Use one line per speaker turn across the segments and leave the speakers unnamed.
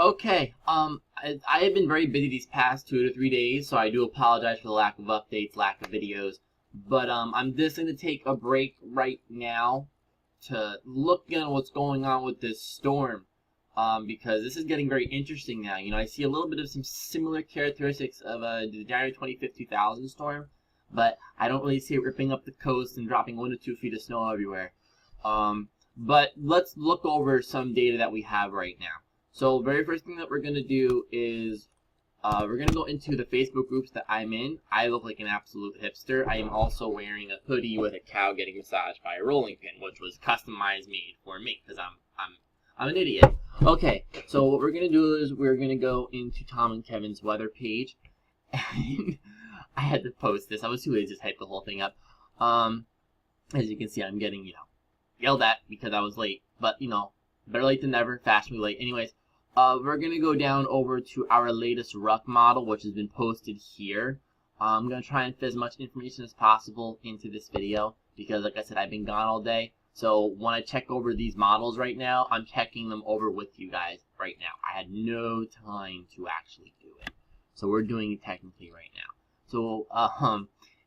Okay, I have been very busy these past 2 to 3 days, so I do apologize for the lack of updates, lack of videos. But I'm just going to take a break right now to look at what's going on with this storm. Because this is getting very interesting now. You know, I see a little bit of some similar characteristics of the January 25th, 2000 storm, but I don't really see it ripping up the coast and dropping 1 to 2 feet of snow everywhere. But let's look over some data that we have right now. So very first thing that we're going to do is we're going to go into the Facebook groups that I'm in. I look like an absolute hipster. I am also wearing a hoodie with a cow getting massaged by a rolling pin, which was customized made for me because I'm an idiot. Okay, so what we're going to do is we're going to go into Tom and Kevin's weather page. And I had to post this. I was too lazy to type the whole thing up. As you can see, I'm getting, yelled at because I was late. But, better late than never. Fashionably late. Anyways, we're going to go down over to our latest ruck model, which has been posted here. I'm going to try and fit as much information as possible into this video because, like I said, I've been gone all day. So when I check over these models right now, I'm checking them over with you guys right now. I had no time to actually do it. So we're doing it technically right now. So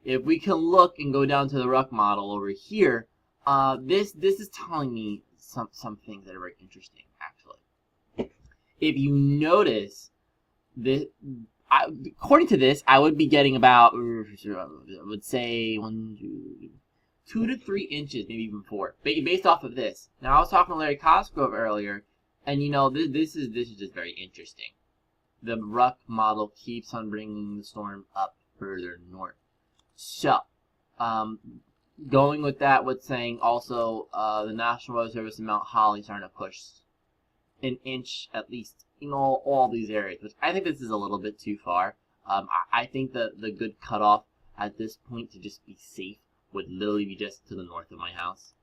if we can look and go down to the ruck model over here, this is telling me some things that are very interesting, actually. If you notice, according to this, I would be getting about, I would say, 2 to 3 inches, maybe even 4, based off of this. Now, I was talking to Larry Cosgrove earlier, and this is just very interesting. The ruck model keeps on bringing the storm up further north. So, going with that, with saying also the National Weather Service and Mount Holly starting to push an inch at least in all these areas, which I think this is a little bit too far. I think that the good cutoff at this point to just be safe would literally be just to the north of my house.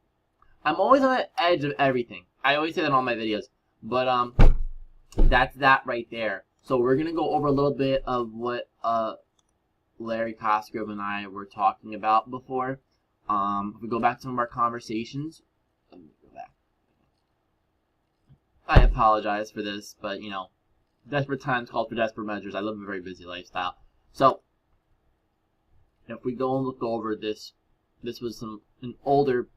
I'm always on the edge of everything. I always say that in all my videos, but that's that right there. So we're gonna go over a little bit of what Larry Cosgrove and I were talking about before. If we go back to some of our conversations, let me go back. I apologize for this, but desperate times call for desperate measures. I live a very busy lifestyle. So if we go and look over this was an older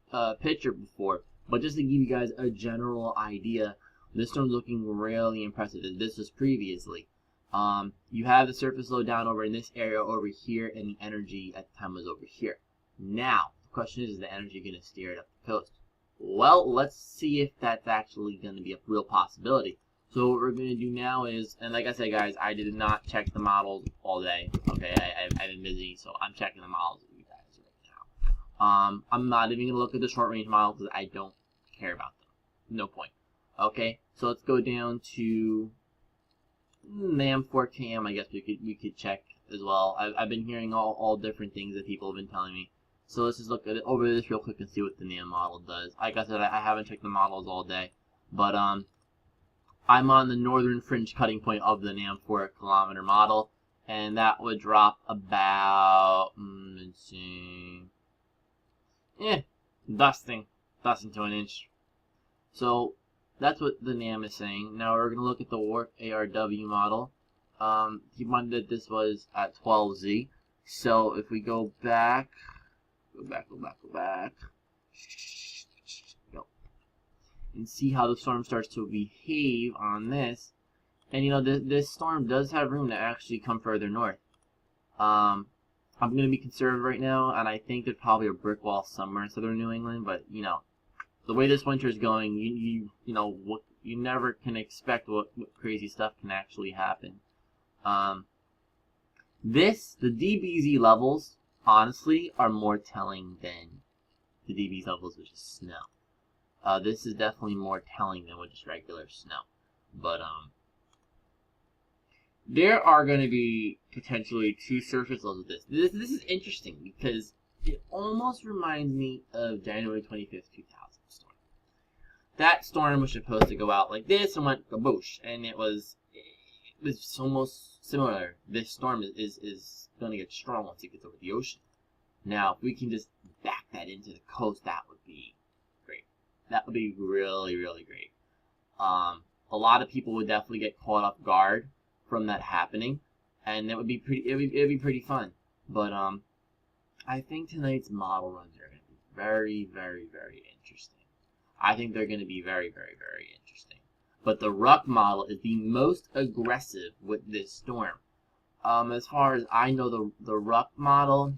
picture before, but just to give you guys a general idea, this storm's looking really impressive. This was previously. You have the surface low down over in this area over here, and the energy at the time was over here. Now, the question is the energy going to steer it up the coast? Well, let's see if that's actually going to be a real possibility. So what we're going to do now is, and like I said, guys, I did not check the models all day. Okay, I've been busy, so I'm checking the models with you guys right now. I'm not even going to look at the short range model because I don't care about them. No point. Okay, so let's go down to NAM 4KM. I guess we could check as well. I've been hearing all different things that people have been telling me. So let's just look at it over this real quick and see what the NAM model does. Like I said, I haven't checked the models all day, but I'm on the northern fringe cutting point of the NAM 4 kilometer model, and that would drop about let's see, dusting to an inch. So that's what the NAM is saying. Now we're gonna look at the WARF ARW model. Keep in mind that this was at 12Z. So if we go back. Go. And see how the storm starts to behave on this. And this storm does have room to actually come further north. I'm going to be conservative right now, and I think there's probably a brick wall somewhere in southern New England, but the way this winter is going, you never can expect what crazy stuff can actually happen. The DBZ levels, honestly, are more telling than the DBZ levels, which is snow. This is definitely more telling than with just regular snow. But there are going to be potentially 2 surface levels of this. This is interesting because it almost reminds me of January 25th, 2000 storm. That storm was supposed to go out like this and went kaboosh, and it was almost similar. This storm is going to get strong once it gets over the ocean. Now, if we can just back that into the coast, that would be great. That would be really, really great. a lot of people would definitely get caught off guard from that happening, and it would be pretty fun. But I think tonight's model runs are going to be very, very, very interesting. I think they're going to be very, very, very interesting. But the Ruck model is the most aggressive with this storm. As far as I know, the Ruck model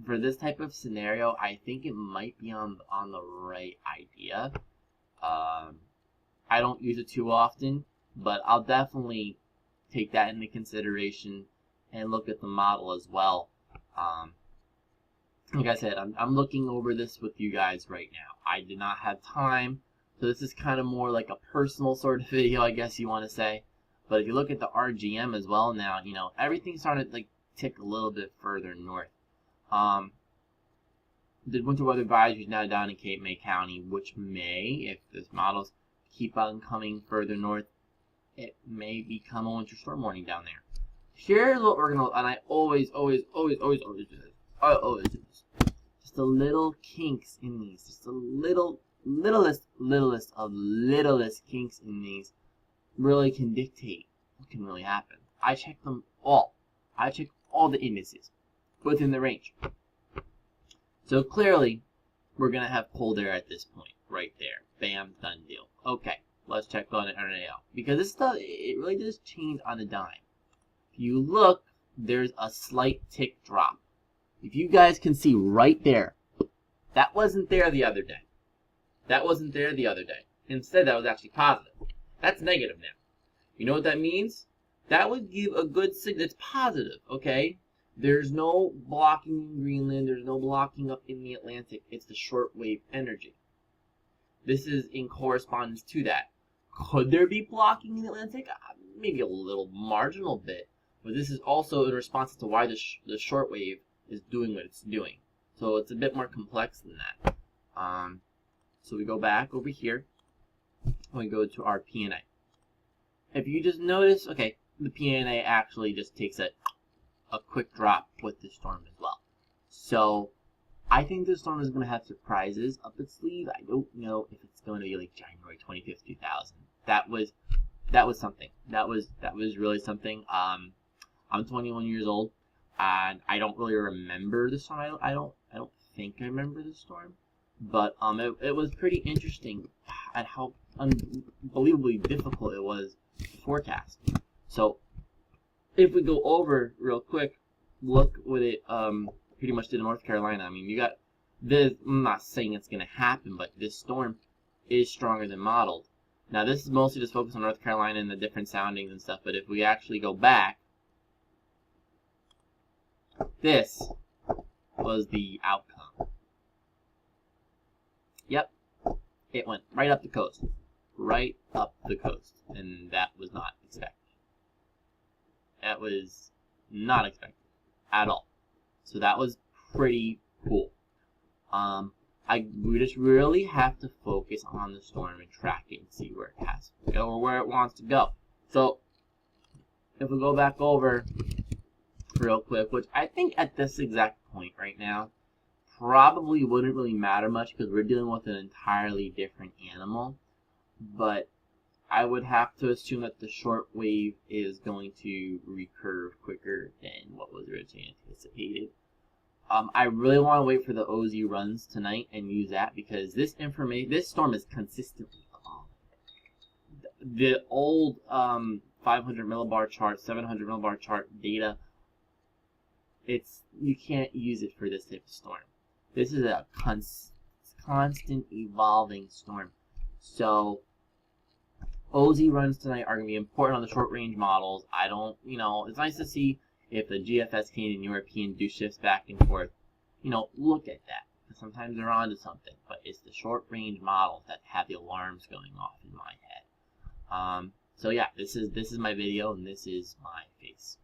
for this type of scenario, I think it might be on the right idea. I don't use it too often, but I'll definitely take that into consideration and look at the model as well. Like I said, I'm looking over this with you guys right now. I did not have time, so this is kind of more like a personal sort of video, I guess you want to say. But if you look at the RGM as well now, you know, everything started to like tick a little bit further north. The winter weather advisory is now down in Cape May County, which may, if this models keep on coming further north, it may become a winter storm warning down there. Here's what we're gonna, and I always do this. I always do this. Just the little kinks in these, just the littlest kinks in these really can dictate what can really happen. I check them all. I check all the indices within the range. So clearly, we're gonna have cold air at this point, right there. Bam, done deal. Okay, let's check on it NAL, because this stuff, it really does change on a dime. If you look, there's a slight tick drop. If you guys can see right there, that wasn't there the other day. That wasn't there the other day. Instead, that was actually positive. That's negative now. You know what that means? That would give a good signal. It's positive, okay? There's no blocking in Greenland. There's no blocking up in the Atlantic. It's the shortwave energy. This is in correspondence to that. Could there be blocking in the Atlantic? Maybe a little marginal bit. But this is also in response to why the shortwave is doing what it's doing. So it's a bit more complex than that. So we go back over here. And we go to our PNA. If you just notice, okay, the PNA actually just takes a quick drop with the storm as well. So I think the storm is going to have surprises up its sleeve. I don't know if it's going to be like January 25th, 2000. That was something. That was really something. I'm 21 years old, and I don't really remember the storm. I don't think I remember the storm, but it was pretty interesting at how unbelievably difficult it was to forecast. So if we go over real quick, look what it pretty much did in North Carolina. I mean, you got this. I'm not saying it's going to happen, but this storm is stronger than modeled. Now, this is mostly just focused on North Carolina and the different soundings and stuff, but if we actually go back, this was the outcome. Yep, it went right up the coast. Right up the coast. And that was not expected. That was not expected at all. So that was pretty cool. We just really have to focus on the storm and track it and see where it has to go or where it wants to go. So if we go back over real quick, which I think at this exact point right now probably wouldn't really matter much because we're dealing with an entirely different animal, but I would have to assume that the short wave is going to recurve quicker than what was originally anticipated. I really want to wait for the OZ runs tonight and use that because this storm is consistently evolving. The old 500 millibar chart, 700 millibar chart data, you can't use it for this type of storm. This is a constant evolving storm. So OZ runs tonight are going to be important on the short range models. It's nice to see if the GFS Canadian and European do shifts back and forth. Look at that. Sometimes they're onto something, but it's the short range models that have the alarms going off in my head. So yeah, this is my video and this is my face.